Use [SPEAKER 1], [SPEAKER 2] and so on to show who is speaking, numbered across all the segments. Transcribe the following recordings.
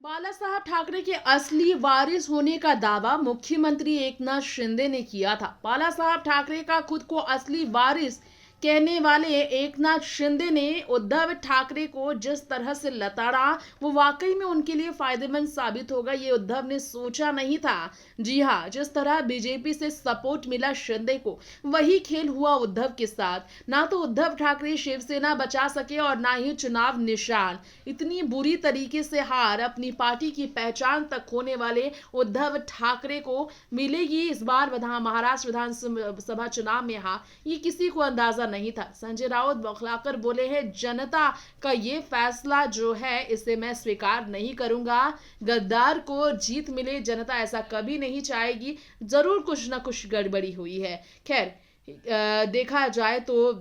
[SPEAKER 1] बाला साहब ठाकरे के असली वारिस होने का दावा मुख्यमंत्री एकनाथ शिंदे ने किया था। बाला साहब ठाकरे का खुद को असली वारिस कहने वाले एकनाथ शिंदे ने उद्धव ठाकरे को जिस तरह से लताड़ा, वो वाकई में उनके लिए फायदेमंद साबित होगा, ये उद्धव ने सोचा नहीं था। जी हाँ, जिस तरह बीजेपी से सपोर्ट मिला शिंदे को, वही खेल हुआ उद्धव के साथ। ना तो उद्धव ठाकरे शिवसेना बचा सके और ना ही चुनाव निशान। इतनी बुरी तरीके से हार अपनी पार्टी की पहचान तक खोने वाले उद्धव ठाकरे को मिलेगी इस बार महाराष्ट्र विधानसभा चुनाव में हार, ये किसी को अंदाजा नहीं था। संजय राउत बौखलाकर बोले हैं, जनता का ये फैसला जो है इसे मैं स्वीकार नहीं करूंगा। गद्दार को जीत मिले, जनता ऐसा कभी नहीं चाहेगी। जरूर कुछ ना कुछ गड़बड़ी हुई है। खैर, देखा जाए तो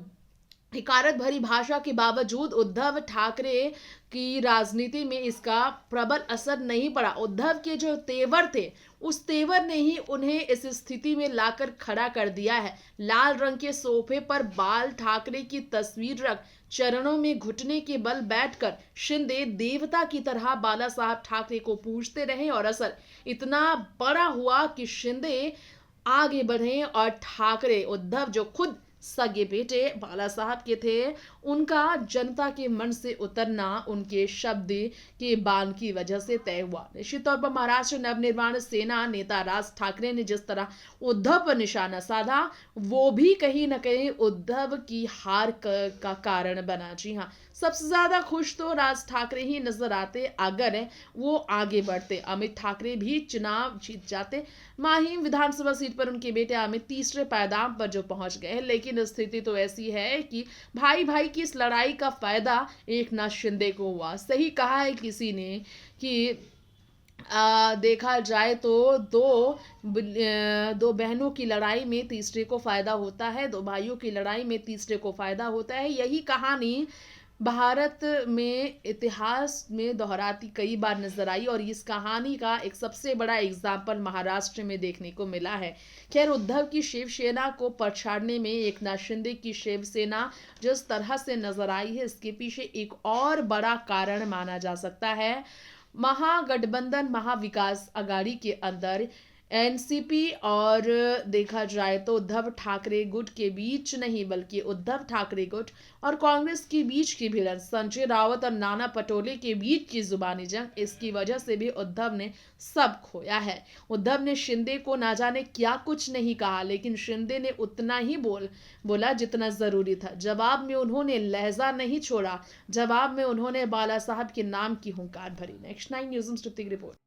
[SPEAKER 1] हिकारत भरी भाषा के बावजूद उद्धव ठाकरे की राजनीति में इसका प्रबल असर नहीं पड़ा। उद्धव के जो तेवर थे, उस तेवर ने ही उन्हें इस स्थिति में लाकर खड़ा कर दिया है। लाल रंग के सोफे पर बाल ठाकरे की तस्वीर रख चरणों में घुटने के बल बैठकर शिंदे देवता की तरह बाला साहब ठाकरे को पूजते रहे और असर इतना बड़ा हुआ कि शिंदे आगे बढ़े और ठाकरे उद्धव जो खुद सगे बेटे बाला साहब के थे, उनका जनता के मन से उतरना उनके शब्द के बाण की वजह से तय हुआ। निश्चित तौर पर महाराष्ट्र नवनिर्माण सेना नेता राज ठाकरे ने जिस तरह उद्धव पर निशाना साधा, वो भी कहीं ना कहीं उद्धव की हार का कारण बना। जी हाँ, सबसे ज्यादा खुश तो राज ठाकरे ही नजर आते अगर वो आगे बढ़ते। अमित ठाकरे भी चुनाव जीत जाते। माहिम विधानसभा सीट पर उनके बेटे अमित तीसरे पायदान पर जो पहुंच गए, लेकिन स्थिति तो ऐसी है कि भाई भाई की इस लड़ाई का फायदा एकनाथ शिंदे को हुआ। सही कहा है किसी ने कि देखा जाए तो दो बहनों की लड़ाई में तीसरे को फायदा होता है, दो भाइयों की लड़ाई में तीसरे को फायदा होता है। यही कहानी भारत में इतिहास में दोहराती कई बार नजर आई और इस कहानी का एक सबसे बड़ा एग्जाम्पल महाराष्ट्र में देखने को मिला है। खैर, उद्धव की शिवसेना को पछाड़ने में एकनाथ शिंदे की शिवसेना जिस तरह से नजर आई है, इसके पीछे एक और बड़ा कारण माना जा सकता है। महागठबंधन महाविकास आघाड़ी के अंदर एनसीपी और देखा जाए तो उद्धव ठाकरे गुट के बीच नहीं, बल्कि उद्धव ठाकरे गुट और कांग्रेस के बीच की भिड़ंत, संजय राउत और नाना पटोले के बीच की जुबानी जंग, इसकी वजह से भी उद्धव ने सब खोया है। उद्धव ने शिंदे को ना जाने क्या कुछ नहीं कहा, लेकिन शिंदे ने उतना ही बोला जितना जरूरी था। जवाब में उन्होंने लहजा नहीं छोड़ा, जवाब में उन्होंने बाला साहब के नाम की हुंकार भरी। Next 9 news report.